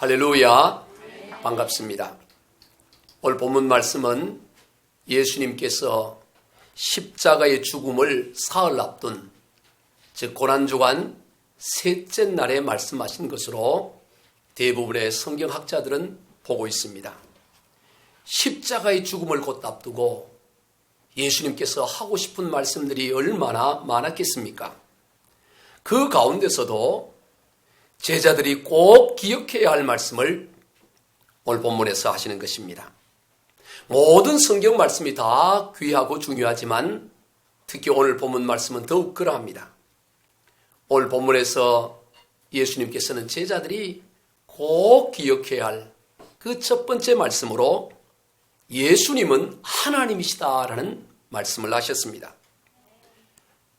할렐루야, 반갑습니다. 오늘 본문 말씀은 예수님께서 십자가의 죽음을 사흘 앞둔, 즉 고난주간 셋째 날에 말씀하신 것으로 대부분의 성경학자들은 보고 있습니다. 십자가의 죽음을 곧 앞두고 예수님께서 하고 싶은 말씀들이 얼마나 많았겠습니까? 그 가운데서도 제자들이 꼭 기억해야 할 말씀을 오늘 본문에서 하시는 것입니다. 모든 성경 말씀이 다 귀하고 중요하지만 특히 오늘 본문 말씀은 더욱 그러합니다. 오늘 본문에서 예수님께서는 제자들이 꼭 기억해야 할 그 첫 번째 말씀으로 예수님은 하나님이시다라는 말씀을 하셨습니다.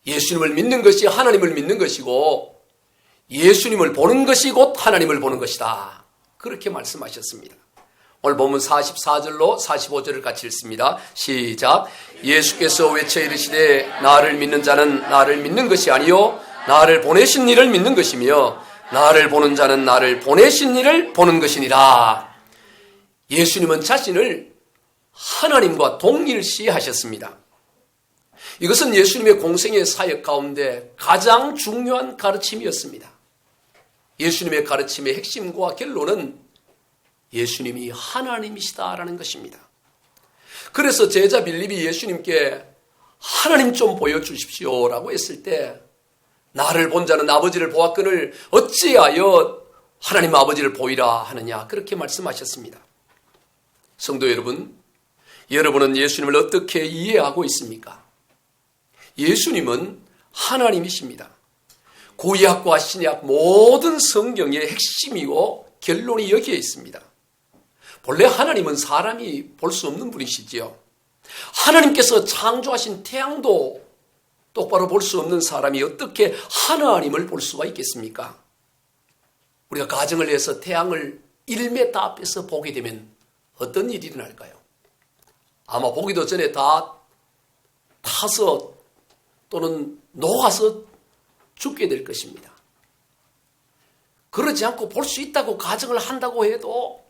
예수님을 믿는 것이 하나님을 믿는 것이고 예수님을 보는 것이 곧 하나님을 보는 것이다. 그렇게 말씀하셨습니다. 오늘 본문 44절로 45절을 같이 읽습니다. 시작. 예수께서 외쳐 이르시되 나를 믿는 자는 나를 믿는 것이 아니요 나를 보내신 이를 믿는 것이며 나를 보는 자는 나를 보내신 이를 보는 것이니라. 예수님은 자신을 하나님과 동일시하셨습니다. 이것은 예수님의 공생의 사역 가운데 가장 중요한 가르침이었습니다. 예수님의 가르침의 핵심과 결론은 예수님이 하나님이시다라는 것입니다. 그래서 제자 빌립이 예수님께 하나님 좀 보여주십시오라고 했을 때 나를 본 자는 아버지를 보았거늘 어찌하여 하나님 아버지를 보이라 하느냐 그렇게 말씀하셨습니다. 성도 여러분, 여러분은 예수님을 어떻게 이해하고 있습니까? 예수님은 하나님이십니다. 구약과 신약 모든 성경의 핵심이고 결론이 여기에 있습니다. 본래 하나님은 사람이 볼 수 없는 분이시지요. 하나님께서 창조하신 태양도 똑바로 볼 수 없는 사람이 어떻게 하나님을 볼 수가 있겠습니까? 우리가 가정을 해서 태양을 1m 앞에서 보게 되면 어떤 일이 일어날까요? 아마 보기도 전에 다 타서 또는 녹아서 죽게 될 것입니다. 그러지 않고 볼 수 있다고 가정을 한다고 해도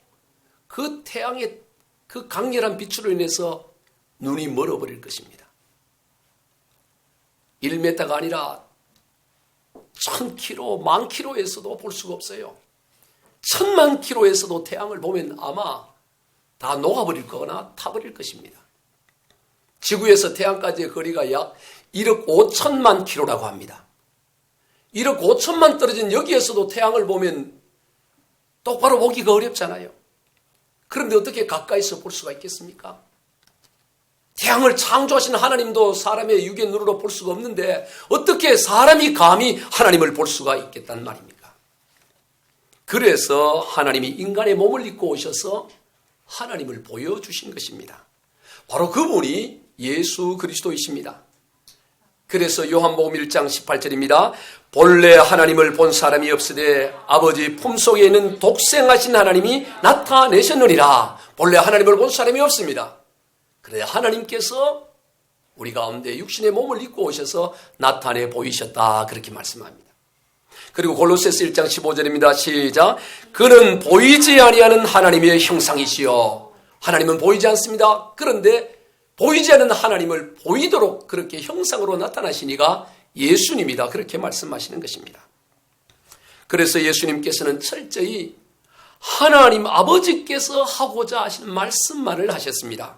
그 태양의 그 강렬한 빛으로 인해서 눈이 멀어버릴 것입니다. 1m가 아니라 1000km, 10,000km에서도 볼 수가 없어요. 10,000,000 km에서도 태양을 보면 아마 다 녹아버릴 거거나 타버릴 것입니다. 지구에서 태양까지의 거리가 약 1억 5천만 km라고 합니다. 1억 5천만 떨어진 여기에서도 태양을 보면 똑바로 보기가 어렵잖아요. 그런데 어떻게 가까이서 볼 수가 있겠습니까? 태양을 창조하신 하나님도 사람의 육의 눈으로 볼 수가 없는데 어떻게 사람이 감히 하나님을 볼 수가 있겠다는 말입니까? 그래서 하나님이 인간의 몸을 입고 오셔서 하나님을 보여주신 것입니다. 바로 그분이 예수 그리스도이십니다. 그래서 요한복음 1장 18절입니다. 본래 하나님을 본 사람이 없으되 아버지 품속에 있는 독생하신 하나님이 나타내셨느니라. 본래 하나님을 본 사람이 없습니다. 그런데 하나님께서 우리 가운데 육신의 몸을 입고 오셔서 나타내 보이셨다. 그렇게 말씀합니다. 그리고 골로새서 1장 15절입니다. 시작. 그는 보이지 아니하는 하나님의 형상이시요. 하나님은 보이지 않습니다. 그런데 보이지 않는 하나님을 보이도록 그렇게 형상으로 나타나신 이가 예수님이다. 그렇게 말씀하시는 것입니다. 그래서 예수님께서는 철저히 하나님 아버지께서 하고자 하시는 말씀만을 하셨습니다.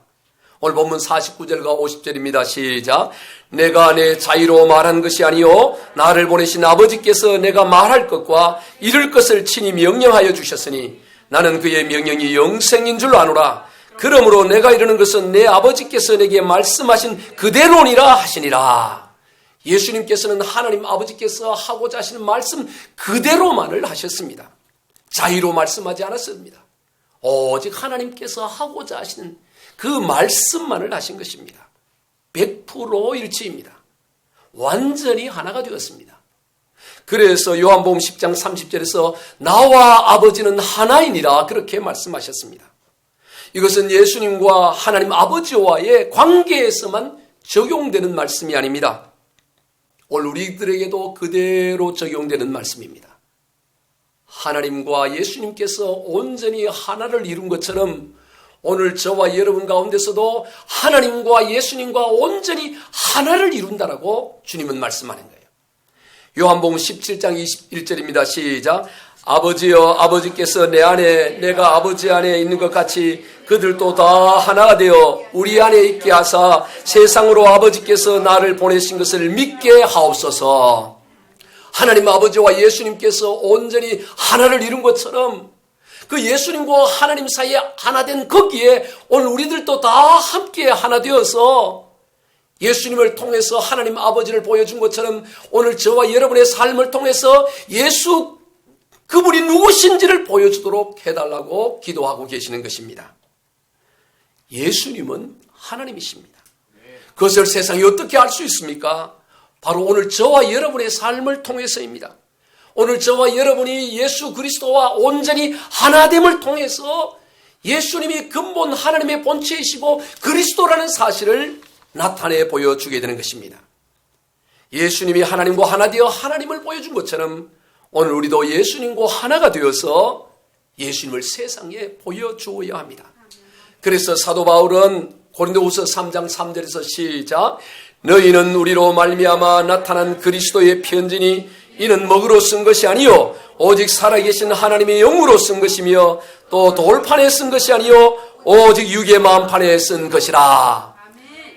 오늘 본문 49절과 50절입니다. 시작. 내가 내 자유로 말한 것이 아니요 나를 보내신 아버지께서 내가 말할 것과 이룰 것을 친히 명령하여 주셨으니 나는 그의 명령이 영생인 줄 아노라. 그러므로 내가 이르는 것은 내 아버지께서 내게 말씀하신 그대로니라 하시니라. 예수님께서는 하나님 아버지께서 하고자 하시는 말씀 그대로만을 하셨습니다. 자의로 말씀하지 않았습니다. 오직 하나님께서 하고자 하시는 그 말씀만을 하신 것입니다. 100% 일치입니다. 완전히 하나가 되었습니다. 그래서 요한복음 10장 30절에서 나와 아버지는 하나이니라 그렇게 말씀하셨습니다. 이것은 예수님과 하나님 아버지와의 관계에서만 적용되는 말씀이 아닙니다. 오늘 우리들에게도 그대로 적용되는 말씀입니다. 하나님과 예수님께서 온전히 하나를 이룬 것처럼 오늘 저와 여러분 가운데서도 하나님과 예수님과 온전히 하나를 이룬다라고 주님은 말씀하는 거예요. 요한복음 17장 21절입니다. 시작. 아버지여, 아버지께서 내 안에 내가 아버지 안에 있는 것 같이 그들도 다 하나가 되어 우리 안에 있게 하사 세상으로 아버지께서 나를 보내신 것을 믿게 하옵소서. 하나님 아버지와 예수님께서 온전히 하나를 이룬 것처럼 그 예수님과 하나님 사이에 하나 된 거기에 오늘 우리들도 다 함께 하나 되어서 예수님을 통해서 하나님 아버지를 보여준 것처럼 오늘 저와 여러분의 삶을 통해서 예수 그분이 누구신지를 보여주도록 해달라고 기도하고 계시는 것입니다. 예수님은 하나님이십니다. 그것을 세상이 어떻게 알 수 있습니까? 바로 오늘 저와 여러분의 삶을 통해서입니다. 오늘 저와 여러분이 예수 그리스도와 온전히 하나됨을 통해서 예수님이 근본 하나님의 본체이시고 그리스도라는 사실을 나타내 보여주게 되는 것입니다. 예수님이 하나님과 하나 되어 하나님을 보여준 것처럼 오늘 우리도 예수님과 하나가 되어서 예수님을 세상에 보여주어야 합니다. 그래서 사도 바울은 고린도후서 3장 3절에서 시작. 너희는 우리로 말미암아 나타난 그리스도의 편지니 이는 먹으로 쓴 것이 아니요 오직 살아계신 하나님의 영으로 쓴 것이며 또 돌판에 쓴 것이 아니요 오직 육의 마음판에 쓴 것이라.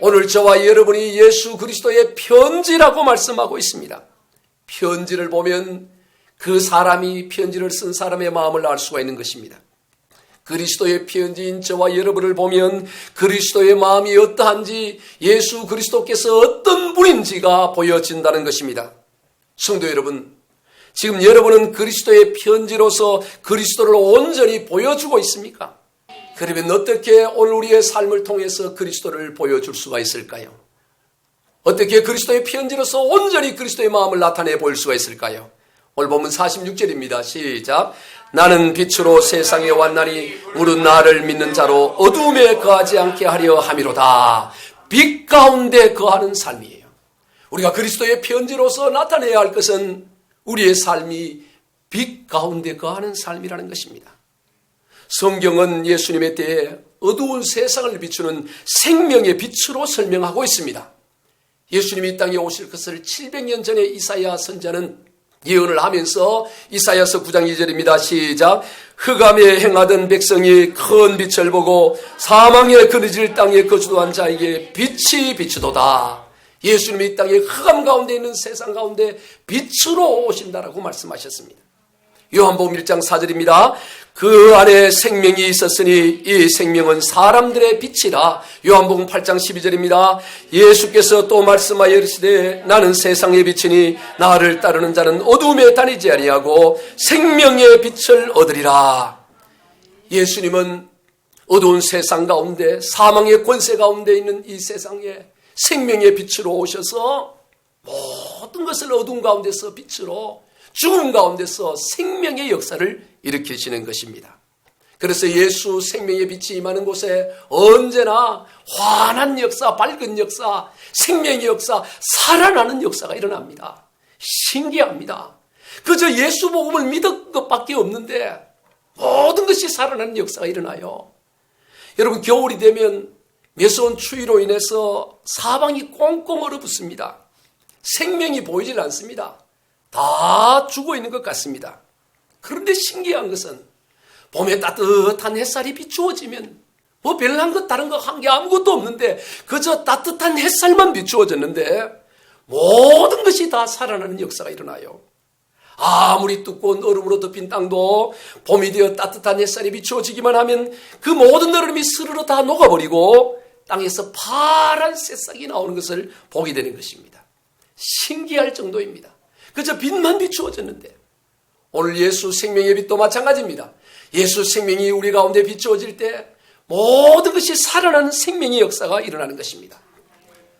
오늘 저와 여러분이 예수 그리스도의 편지라고 말씀하고 있습니다. 편지를 보면 그 사람이 편지를 쓴 사람의 마음을 알 수가 있는 것입니다. 그리스도의 편지인 저와 여러분을 보면 그리스도의 마음이 어떠한지 예수 그리스도께서 어떤 분인지가 보여진다는 것입니다. 성도 여러분, 지금 여러분은 그리스도의 편지로서 그리스도를 온전히 보여주고 있습니까? 그러면 어떻게 오늘 우리의 삶을 통해서 그리스도를 보여줄 수가 있을까요? 어떻게 그리스도의 편지로서 온전히 그리스도의 마음을 나타내 보일 수가 있을까요? 오늘 본문 46절입니다. 시작. 나는 빛으로 세상에 왔나니 무릇 나를 믿는 자로 어두움에 거하지 않게 하려 함이로다. 빛 가운데 거하는 삶이에요. 우리가 그리스도의 편지로서 나타내야 할 것은 우리의 삶이 빛 가운데 거하는 삶이라는 것입니다. 성경은 예수님에 대해 어두운 세상을 비추는 생명의 빛으로 설명하고 있습니다. 예수님이 이 땅에 오실 것을 700년 전에 이사야 선지자는 예언을 하면서 이사야서 9장 2절입니다. 시작. 흑암에 행하던 백성이 큰 빛을 보고 사망의 그늘질 땅에 거주도한 자에게 빛이 비추도다. 예수님이 이 땅에 흑암 가운데 있는 세상 가운데 빛으로 오신다라고 말씀하셨습니다. 요한복음 1장 4절입니다. 그 안에 생명이 있었으니 이 생명은 사람들의 빛이라. 요한복음 8장 12절입니다. 예수께서 또 말씀하여 이르시되 나는 세상의 빛이니 나를 따르는 자는 어두움에 다니지 아니하고 생명의 빛을 얻으리라. 예수님은 어두운 세상 가운데 사망의 권세 가운데 있는 이 세상에 생명의 빛으로 오셔서 모든 것을 어두운 가운데서 빛으로 죽음 가운데서 생명의 역사를 일으키시는 것입니다. 그래서 예수 생명의 빛이 임하는 곳에 언제나 환한 역사, 밝은 역사, 생명의 역사, 살아나는 역사가 일어납니다. 신기합니다. 그저 예수 복음을 믿은 것밖에 없는데 모든 것이 살아나는 역사가 일어나요. 여러분, 겨울이 되면 매서운 추위로 인해서 사방이 꽁꽁 얼어붙습니다. 생명이 보이질 않습니다. 다 죽어 있는 것 같습니다. 그런데 신기한 것은 봄에 따뜻한 햇살이 비추어지면 뭐 별난 것 다른 거 한 게 아무것도 없는데 그저 따뜻한 햇살만 비추어졌는데 모든 것이 다 살아나는 역사가 일어나요. 아무리 두꺼운 얼음으로 덮인 땅도 봄이 되어 따뜻한 햇살이 비추어지기만 하면 그 모든 얼음이 스르르 다 녹아버리고 땅에서 파란 새싹이 나오는 것을 보게 되는 것입니다. 신기할 정도입니다. 그저 빛만 비추어졌는데 오늘 예수 생명의 빛도 마찬가지입니다. 예수 생명이 우리 가운데 비추어질 때 모든 것이 살아나는 생명의 역사가 일어나는 것입니다.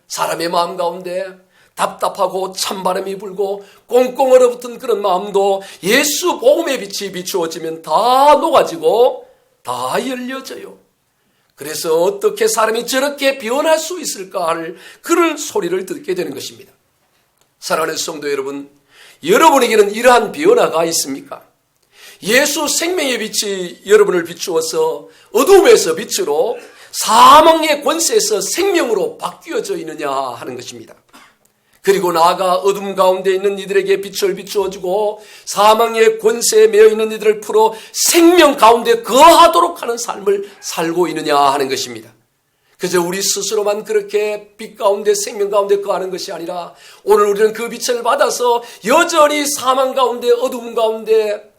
사람의 마음 가운데 답답하고 찬바람이 불고 꽁꽁 얼어붙은 그런 마음도 예수 복음의 빛이 비추어지면 다 녹아지고 다 열려져요. 그래서 어떻게 사람이 저렇게 변할 수 있을까 할 그런 소리를 듣게 되는 것입니다. 사랑하는 성도 여러분, 여러분에게는 이러한 변화가 있습니까? 예수 생명의 빛이 여러분을 비추어서 어둠에서 빛으로 사망의 권세에서 생명으로 바뀌어져 있느냐 하는 것입니다. 그리고 나아가 어둠 가운데 있는 이들에게 빛을 비추어주고 사망의 권세에 매여 있는 이들을 풀어 생명 가운데 거하도록 하는 삶을 살고 있느냐 하는 것입니다. 그저 우리 스스로만 그렇게 빛 가운데 생명 가운데 거하는 것이 아니라 오늘 우리는 그 빛을 받아서 여전히 사망 가운데 어둠 가운데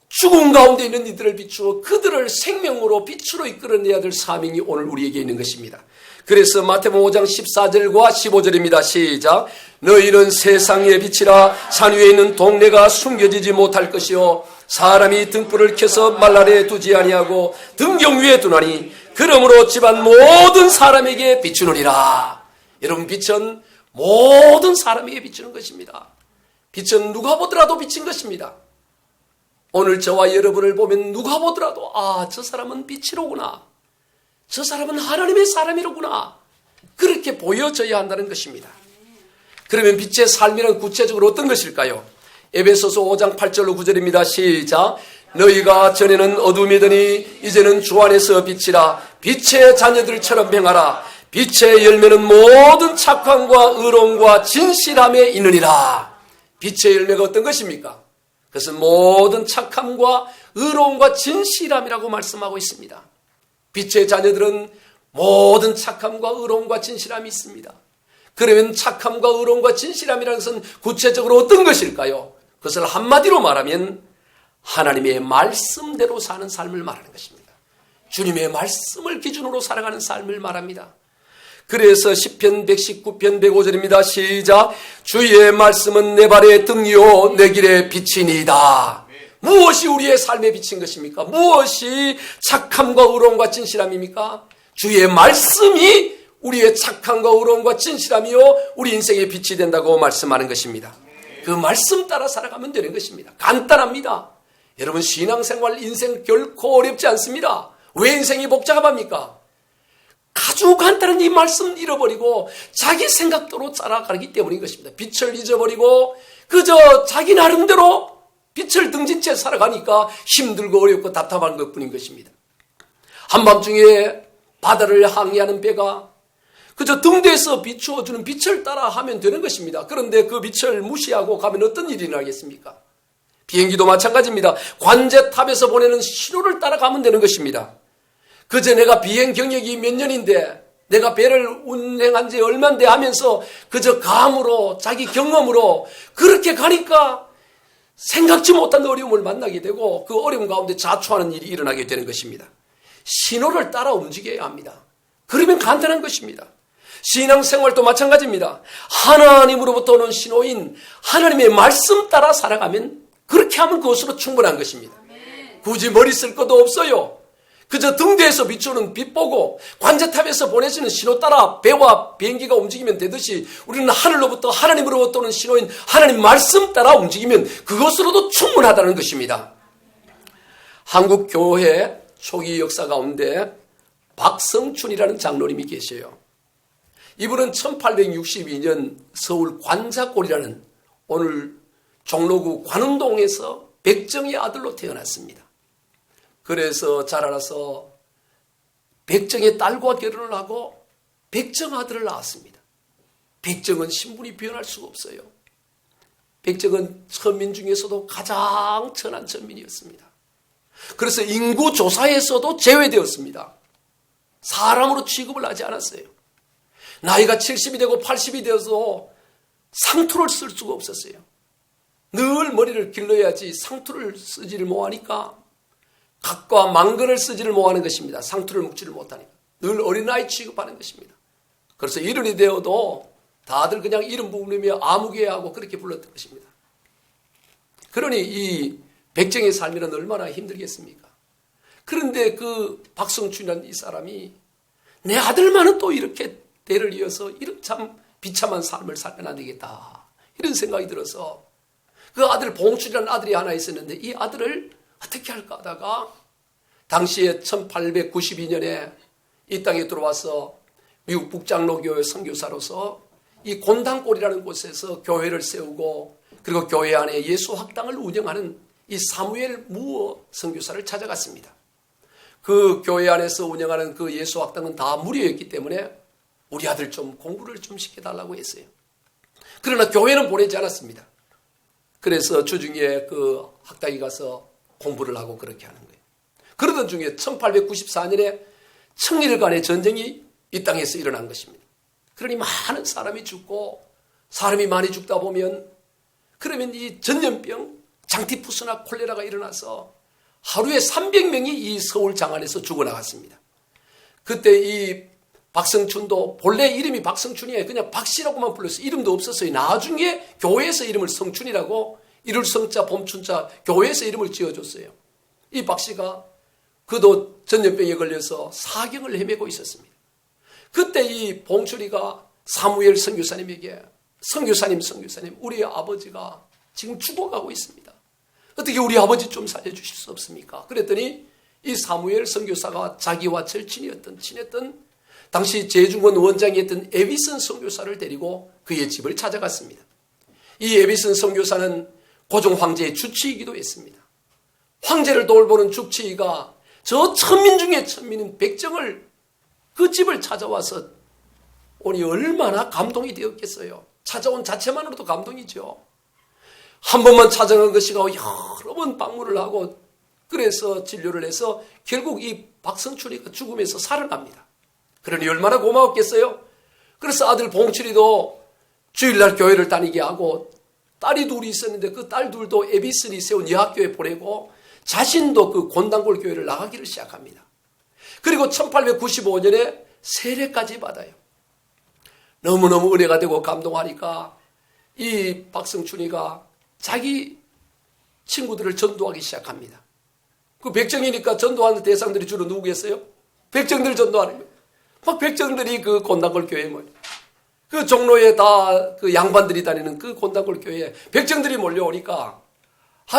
죽음 가운데 있는 이들을 비추어 그들을 생명으로 빛으로 이끌어내야 될 사명이 오늘 우리에게 있는 것입니다. 그래서 마태복음 5장 14절과 15절입니다. 시작. 너희는 세상의 빛이라. 산 위에 있는 동네가 숨겨지지 못할 것이요 사람이 등불을 켜서 말 아래에 두지 아니하고 등경 위에 두나니 그러므로 집안 모든 사람에게 비추느니라. 여러분, 빛은 모든 사람에게 비추는 것입니다. 빛은 누가 보더라도 비친 것입니다. 오늘 저와 여러분을 보면 누가 보더라도 저 사람은 빛이로구나. 저 사람은 하나님의 사람이로구나. 그렇게 보여져야 한다는 것입니다. 그러면 빛의 삶이란 구체적으로 어떤 것일까요? 에베소서 5장 8절로 9절입니다. 시작. 너희가 전에는 어둠이더니 이제는 주 안에서 빛이라. 빛의 자녀들처럼 행하라. 빛의 열매는 모든 착함과 의로움과 진실함에 있느니라. 빛의 열매가 어떤 것입니까? 그것은 모든 착함과 의로움과 진실함이라고 말씀하고 있습니다. 빛의 자녀들은 모든 착함과 의로움과 진실함이 있습니다. 그러면 착함과 의로움과 진실함이라는 것은 구체적으로 어떤 것일까요? 그것을 한마디로 말하면 하나님의 말씀대로 사는 삶을 말하는 것입니다. 주님의 말씀을 기준으로 살아가는 삶을 말합니다. 그래서 시편 119편 105절입니다. 시작. 주의 말씀은 내 발의 등이요 내 길의 빛이니이다. 무엇이 우리의 삶에 비친 것입니까? 무엇이 착함과 의로움과 진실함입니까? 주의 말씀이 우리의 착함과 의로움과 진실함이요 우리 인생의 빛이 된다고 말씀하는 것입니다. 그 말씀 따라 살아가면 되는 것입니다. 간단합니다. 여러분, 신앙생활 인생 결코 어렵지 않습니다. 왜 인생이 복잡합니까? 아주 간단한 이 말씀 잃어버리고 자기 생각대로 따라가기 때문인 것입니다. 빛을 잊어버리고 그저 자기 나름대로 빛을 등진 채 살아가니까 힘들고 어렵고 답답한 것뿐인 것입니다. 한밤중에 바다를 항해하는 배가 그저 등대에서 비추어주는 빛을 따라 하면 되는 것입니다. 그런데 그 빛을 무시하고 가면 어떤 일이 일어나겠습니까? 비행기도 마찬가지입니다. 관제탑에서 보내는 신호를 따라가면 되는 것입니다. 그저 내가 비행 경력이 몇 년인데 내가 배를 운행한 지 얼마인데 하면서 그저 감으로 자기 경험으로 그렇게 가니까 생각지 못한 어려움을 만나게 되고 그 어려움 가운데 자초하는 일이 일어나게 되는 것입니다. 신호를 따라 움직여야 합니다. 그러면 간단한 것입니다. 신앙생활도 마찬가지입니다. 하나님으로부터 오는 신호인 하나님의 말씀 따라 살아가면 그렇게 하면 그것으로 충분한 것입니다. 굳이 머리 쓸 것도 없어요. 그저 등대에서 비추는 빛 보고 관제탑에서 보내지는 신호 따라 배와 비행기가 움직이면 되듯이 우리는 하늘로부터 하나님으로부터 오는 신호인 하나님 말씀 따라 움직이면 그것으로도 충분하다는 것입니다. 한국 교회 초기 역사 가운데 박성춘이라는 장로님이 계셔요. 이분은 1862년 서울 관자골이라는 오늘 종로구 관운동에서 백정의 아들로 태어났습니다. 그래서 자라나서 백정의 딸과 결혼을 하고 백정 아들을 낳았습니다. 백정은 신분이 변할 수가 없어요. 백정은 천민 중에서도 가장 천한 천민이었습니다. 그래서 인구조사에서도 제외되었습니다. 사람으로 취급을 하지 않았어요. 나이가 70이 되고 80이 되어서 상투를 쓸 수가 없었어요. 늘 머리를 길러야지 상투를 쓰지를 못하니까 각과 망근을 쓰지를 못하는 것입니다. 상투를 묶지를 못하니까. 늘 어린아이 취급하는 것입니다. 그래서 이른이 되어도 다들 그냥 이름 부르며 아무개하고 그렇게 불렀던 것입니다. 그러니 이 백정의 삶이란 얼마나 힘들겠습니까? 그런데 그 박성춘이라는 이 사람이 내 아들만은 또 이렇게 대를 이어서 이렇게 참 비참한 삶을 살면 안 되겠다. 이런 생각이 들어서 그 아들 봉출이라는 아들이 하나 있었는데 이 아들을 어떻게 할까 하다가 당시에 1892년에 이 땅에 들어와서 미국 북장로교회 선교사로서 이 곤당골이라는 곳에서 교회를 세우고 그리고 교회 안에 예수 학당을 운영하는 이 사무엘 무어 선교사를 찾아갔습니다. 그 교회 안에서 운영하는 그 예수학당은 다 무료였기 때문에 우리 아들 좀 공부를 좀 시켜달라고 했어요. 그러나 교회는 보내지 않았습니다. 그래서 주중에 그 학당에 가서 공부를 하고 그렇게 하는 거예요. 그러던 중에 1894년에 청일간의 전쟁이 이 땅에서 일어난 것입니다. 그러니 많은 사람이 죽고 사람이 많이 죽다 보면 그러면 이 전염병, 장티푸스나 콜레라가 일어나서 하루에 300명이 이 서울 장안에서 죽어나갔습니다. 그때 이 박성춘도 본래 이름이 박성춘이에요. 그냥 박씨라고만 불렀어요. 이름도 없었어요. 나중에 교회에서 이름을 성춘이라고 이룰 성자 봄춘자 교회에서 이름을 지어줬어요. 이 박씨가 그도 전염병에 걸려서 사경을 헤매고 있었습니다. 그때 이 봉출이가 사무엘 선교사님에게 선교사님 우리 아버지가 지금 죽어가고 있습니다. 어떻게 우리 아버지 좀 살려주실 수 없습니까? 그랬더니 이 사무엘 선교사가 자기와 절친이었던 친했던 당시 제중원 원장이었던 에비슨 선교사를 데리고 그의 집을 찾아갔습니다. 이 에비슨 선교사는 고종 황제의 주치이기도 했습니다. 황제를 돌보는 주치의가 저 천민 중에 천민인 백정을 그 집을 찾아와서 오니 얼마나 감동이 되었겠어요. 찾아온 자체만으로도 감동이죠. 한 번만 찾아간 것이가 여러 번 방문을 하고 그래서 진료를 해서 결국 이 박성춘이가 죽음에서 살아납니다. 그러니 얼마나 고마웠겠어요. 그래서 아들 봉출이도 주일날 교회를 다니게 하고 딸이 둘이 있었는데 그 딸 둘도 에비슨이 세운 여학교에 보내고 자신도 그 곤단골 교회를 나가기를 시작합니다. 그리고 1895년에 세례까지 받아요. 너무너무 은혜가 되고 감동하니까 이 박성춘이가 자기 친구들을 전도하기 시작합니다. 그 백정이니까 전도하는 대상들이 주로 누구겠어요? 백정들 전도하는 거예요. 막 백정들이 그 곤단골 교회에 모여. 그 종로에 다 그 양반들이 다니는 그 곤단골 교회에 백정들이 몰려오니까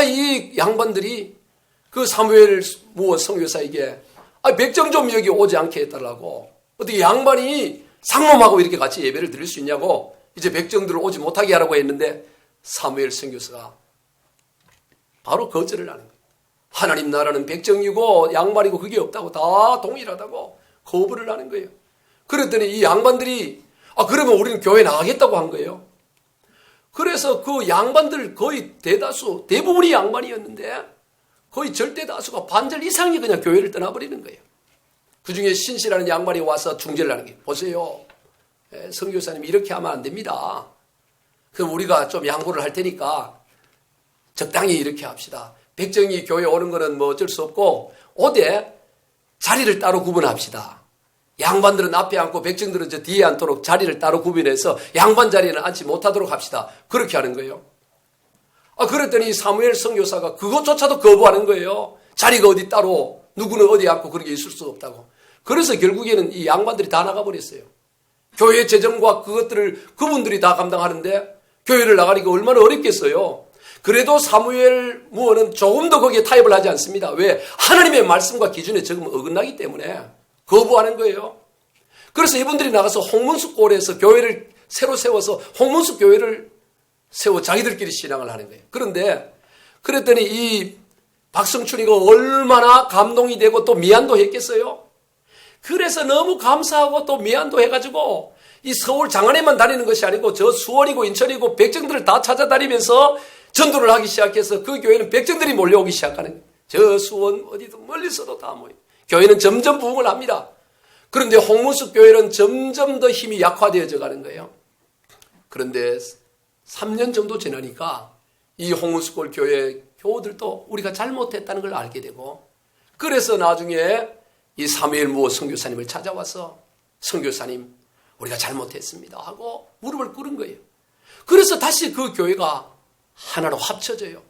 이 양반들이 그 사무엘 무어 선교사에게 백정 좀 여기 오지 않게 해달라고. 어떻게 양반이 상놈하고 이렇게 같이 예배를 드릴 수 있냐고 이제 백정들을 오지 못하게 하라고 했는데 사무엘 선교사가 바로 거절을 하는 거예요. 하나님 나라는 백정이고 양반이고 그게 없다고 다 동일하다고 거부를 하는 거예요. 그랬더니 이 양반들이 그러면 우리는 교회 나가겠다고 한 거예요. 그래서 그 양반들 거의 대부분이 양반이었는데 거의 절대 다수가 반절 이상이 그냥 교회를 떠나버리는 거예요. 그중에 신씨라는 양반이 와서 중재를 하는 게 보세요. 선교사님 이렇게 하면 안 됩니다. 그럼 우리가 좀 양보를 할 테니까 적당히 이렇게 합시다. 백정이 교회 오는 거는 뭐 어쩔 수 없고 오되 자리를 따로 구분합시다. 양반들은 앞에 앉고 백정들은 저 뒤에 앉도록 자리를 따로 구분해서 양반 자리에는 앉지 못하도록 합시다. 그렇게 하는 거예요. 그랬더니 사무엘 선교사가 그것조차도 거부하는 거예요. 자리가 어디 따로 누구는 어디 앉고 그렇게 있을 수 없다고. 그래서 결국에는 이 양반들이 다 나가버렸어요. 교회 재정과 그것들을 그분들이 다 감당하는데 교회를 나가니까 얼마나 어렵겠어요. 그래도 사무엘 무어는 조금 더 거기에 타협을 하지 않습니다. 왜? 하나님의 말씀과 기준에 조금 어긋나기 때문에 거부하는 거예요. 그래서 이분들이 나가서 홍문숙 골에서 교회를 새로 세워서 홍문숙 교회를 세워 자기들끼리 신앙을 하는 거예요. 그런데 그랬더니 이 박성춘이가 얼마나 감동이 되고 또 미안도 했겠어요. 그래서 너무 감사하고 또 미안도 해가지고 이 서울 장안에만 다니는 것이 아니고 저 수원이고 인천이고 백정들을 다 찾아다니면서 전도를 하기 시작해서 그 교회는 백정들이 몰려오기 시작하는 거예요. 저 수원 어디든 멀리서도 다 모여요. 교회는 점점 부흥을 합니다. 그런데 홍문숙 교회는 점점 더 힘이 약화되어져 가는 거예요. 그런데 3년 정도 지나니까 이 홍문숙골 교회 교우들도 우리가 잘못했다는 걸 알게 되고 그래서 나중에 이 사무엘 무어 선교사님을 찾아와서 선교사님 우리가 잘못했습니다 하고 무릎을 꿇은 거예요. 그래서 다시 그 교회가 하나로 합쳐져요.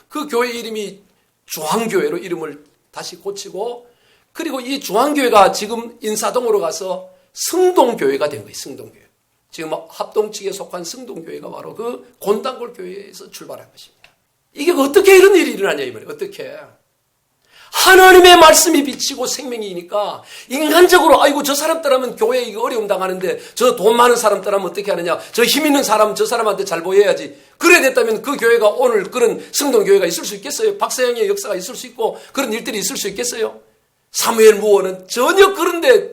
그 교회 이름이 중앙교회로 이름을 다시 고치고 그리고 이 중앙교회가 지금 인사동으로 가서 성동교회가 된 거예요. 성동교회. 지금 합동 측에 속한 성동교회가 바로 그 곤단골 교회에서 출발한 것입니다. 이게 어떻게 이런 일이 일어나냐 이 말이에요. 어떻게. 하나님의 말씀이 비치고 생명이니까 인간적으로 아이고 저 사람 따라면 교회에 이거 어려움 당하는데 저 돈 많은 사람 따라면 어떻게 하느냐, 저 힘 있는 사람 저 사람한테 잘 보여야지. 그래 됐다면 그 교회가 오늘 그런 성동교회가 있을 수 있겠어요? 박사형의 역사가 있을 수 있고 그런 일들이 있을 수 있겠어요? 사무엘 무어는 전혀 그런데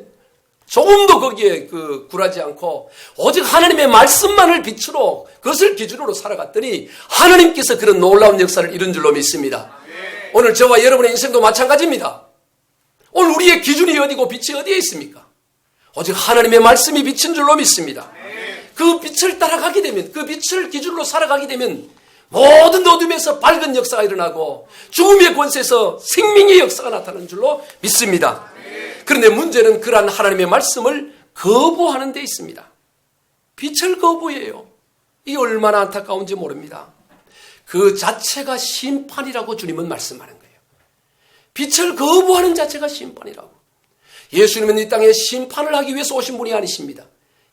조금도 거기에 굴하지 않고 오직 하나님의 말씀만을 빛으로 그것을 기준으로 살아갔더니 하나님께서 그런 놀라운 역사를 이룬 줄로 믿습니다. 오늘 저와 여러분의 인생도 마찬가지입니다. 오늘 우리의 기준이 어디고 빛이 어디에 있습니까? 오직 하나님의 말씀이 비친 줄로 믿습니다. 그 빛을 따라가게 되면, 그 빛을 기준으로 살아가게 되면 모든 어둠에서 밝은 역사가 일어나고 죽음의 권세에서 생명의 역사가 나타나는 줄로 믿습니다. 그런데 문제는 그러한 하나님의 말씀을 거부하는 데 있습니다. 빛을 거부해요. 이게 얼마나 안타까운지 모릅니다. 그 자체가 심판이라고 주님은 말씀하는 거예요. 빛을 거부하는 자체가 심판이라고. 예수님은 이 땅에 심판을 하기 위해서 오신 분이 아니십니다.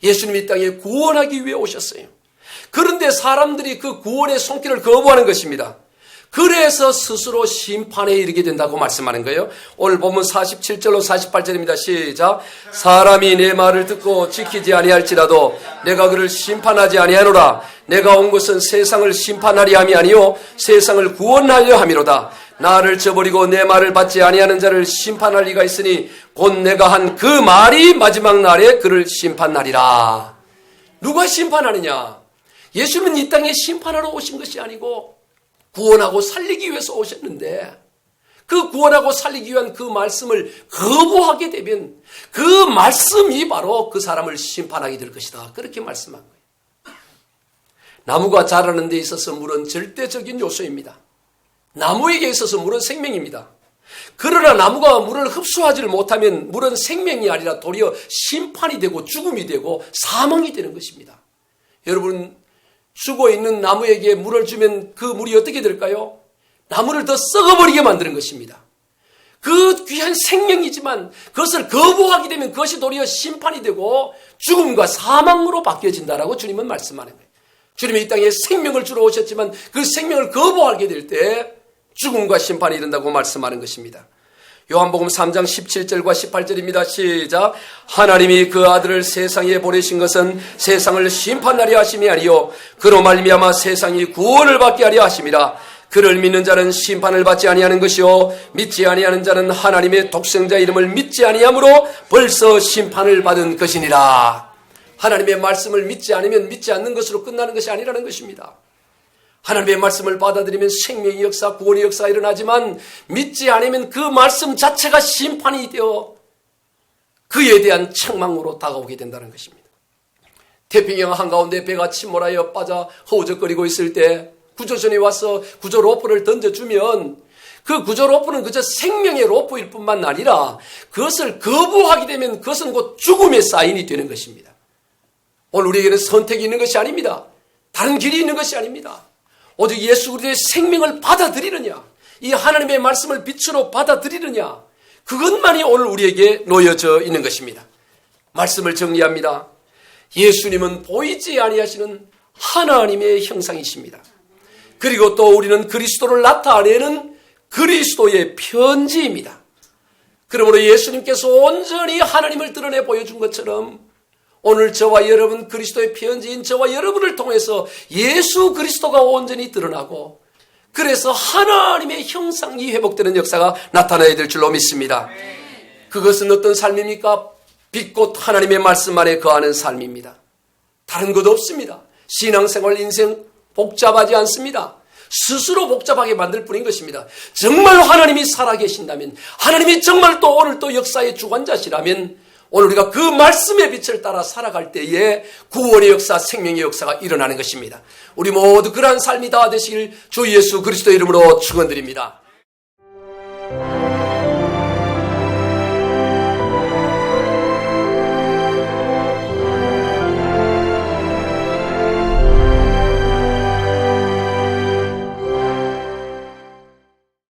예수님이 이 땅에 구원하기 위해 오셨어요. 그런데 사람들이 그 구원의 손길을 거부하는 것입니다. 그래서 스스로 심판에 이르게 된다고 말씀하는 거예요. 오늘 본문 47절로 48절입니다. 시작. 사람이 내 말을 듣고 지키지 아니할지라도 내가 그를 심판하지 아니하노라. 내가 온 것은 세상을 심판하려 함이 아니요 세상을 구원하려 함이로다. 나를 저버리고 내 말을 받지 아니하는 자를 심판할 리가 있으니 곧 내가 한 그 말이 마지막 날에 그를 심판하리라. 누가 심판하느냐? 예수님은 이 땅에 심판하러 오신 것이 아니고 구원하고 살리기 위해서 오셨는데 그 구원하고 살리기 위한 그 말씀을 거부하게 되면 그 말씀이 바로 그 사람을 심판하게 될 것이다. 그렇게 말씀한 거예요. 나무가 자라는 데 있어서 물은 절대적인 요소입니다. 나무에게 있어서 물은 생명입니다. 그러나 나무가 물을 흡수하지를 못하면 물은 생명이 아니라 도리어 심판이 되고 죽음이 되고 사망이 되는 것입니다. 여러분, 죽어있는 나무에게 물을 주면 그 물이 어떻게 될까요? 나무를 더 썩어버리게 만드는 것입니다. 그 귀한 생명이지만 그것을 거부하게 되면 그것이 도리어 심판이 되고 죽음과 사망으로 바뀌어진다라고 주님은 말씀하는 거예요. 주님이 이 땅에 생명을 주러 오셨지만 그 생명을 거부하게 될 때 죽음과 심판이 이른다고 말씀하는 것입니다. 요한복음 3장 17절과 18절입니다. 시작. 하나님이 그 아들을 세상에 보내신 것은 세상을 심판하려 하심이 아니요 그로 말미암아 세상이 구원을 받게 하려 하심이라. 그를 믿는 자는 심판을 받지 아니하는 것이요 믿지 아니하는 자는 하나님의 독생자 이름을 믿지 아니함으로 벌써 심판을 받은 것이니라. 하나님의 말씀을 믿지 않으면 믿지 않는 것으로 끝나는 것이 아니라는 것입니다. 하나님의 말씀을 받아들이면 생명의 역사, 구원의 역사가 일어나지만 믿지 않으면 그 말씀 자체가 심판이 되어 그에 대한 책망으로 다가오게 된다는 것입니다. 태평양 한가운데 배가 침몰하여 빠져 허우적거리고 있을 때 구조선이 와서 구조 로프를 던져주면 그 구조 로프는 그저 생명의 로프일 뿐만 아니라 그것을 거부하게 되면 그것은 곧 죽음의 사인이 되는 것입니다. 오늘 우리에게는 선택이 있는 것이 아닙니다. 다른 길이 있는 것이 아닙니다. 오직 예수 그리스도의 생명을 받아들이느냐, 이 하나님의 말씀을 빛으로 받아들이느냐, 그것만이 오늘 우리에게 놓여져 있는 것입니다. 말씀을 정리합니다. 예수님은 보이지 아니하시는 하나님의 형상이십니다. 그리고 또 우리는 그리스도를 나타내는 그리스도의 편지입니다. 그러므로 예수님께서 온전히 하나님을 드러내 보여준 것처럼 오늘 저와 여러분 그리스도의 편지인 저와 여러분을 통해서 예수 그리스도가 온전히 드러나고 그래서 하나님의 형상이 회복되는 역사가 나타나야 될 줄로 믿습니다. 그것은 어떤 삶입니까? 빛곧 하나님의 말씀 안에 거하는 삶입니다. 다른 것 없습니다. 신앙생활 인생 복잡하지 않습니다. 스스로 복잡하게 만들 뿐인 것입니다. 정말 하나님이 살아계신다면, 하나님이 정말 또 오늘 또 역사의 주관자시라면 오늘 우리가 그 말씀의 빛을 따라 살아갈 때에 구원의 역사, 생명의 역사가 일어나는 것입니다. 우리 모두 그러한 삶이 다 되시길 주 예수 그리스도 이름으로 축원드립니다.